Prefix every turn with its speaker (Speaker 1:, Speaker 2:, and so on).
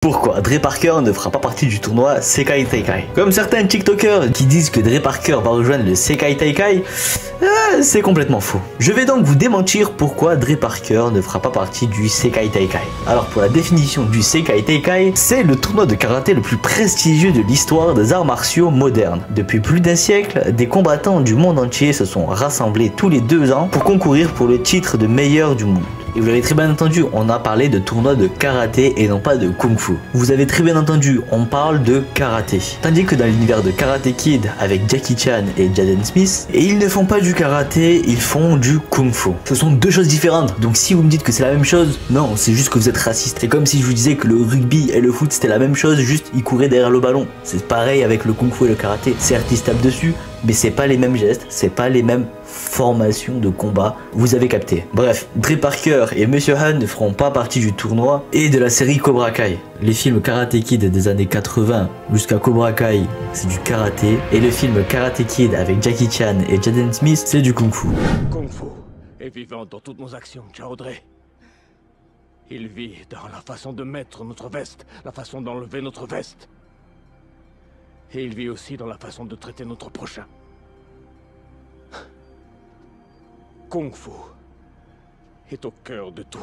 Speaker 1: Pourquoi Dre Parker ne fera pas partie du tournoi Sekai Taikai? Comme certains TikTokers qui disent que Dre Parker va rejoindre le Sekai Taikai, c'est complètement faux. Je vais donc vous démentir pourquoi Dre Parker ne fera pas partie du Sekai Taikai. Alors pour la définition du Sekai Taikai, c'est le tournoi de karaté le plus prestigieux de l'histoire des arts martiaux modernes. Depuis plus d'un siècle, des combattants du monde entier se sont rassemblés tous les 2 ans pour concourir pour le titre de meilleur du monde. Et vous l'avez très bien entendu, on a parlé de tournoi de karaté et non pas de kung-fu. Vous avez très bien entendu, on parle de karaté. Tandis que dans l'univers de Karate Kid avec Jackie Chan et Jaden Smith, et ils ne font pas du karaté, ils font du kung-fu. Ce sont 2 choses différentes, donc si vous me dites que c'est la même chose, non, c'est juste que vous êtes raciste. C'est comme si je vous disais que le rugby et le foot c'était la même chose, juste ils couraient derrière le ballon. C'est pareil avec le kung-fu et le karaté. Certes, ils se tapent dessus, mais c'est pas les mêmes gestes, c'est pas les mêmes formations de combat, vous avez capté. Bref, Dre Parker et Monsieur Han ne feront pas partie du tournoi et de la série Cobra Kai. Les films Karate Kid des années 80 jusqu'à Cobra Kai, c'est du karaté, et le film Karate Kid avec Jackie Chan et Jaden Smith, c'est du kung-fu.
Speaker 2: Kung Fu est vivant dans toutes nos actions, Chao Dre. Il vit dans la façon de mettre notre veste, la façon d'enlever notre veste. Et il vit aussi dans la façon de traiter notre prochain. Kung Fu est au cœur de tout.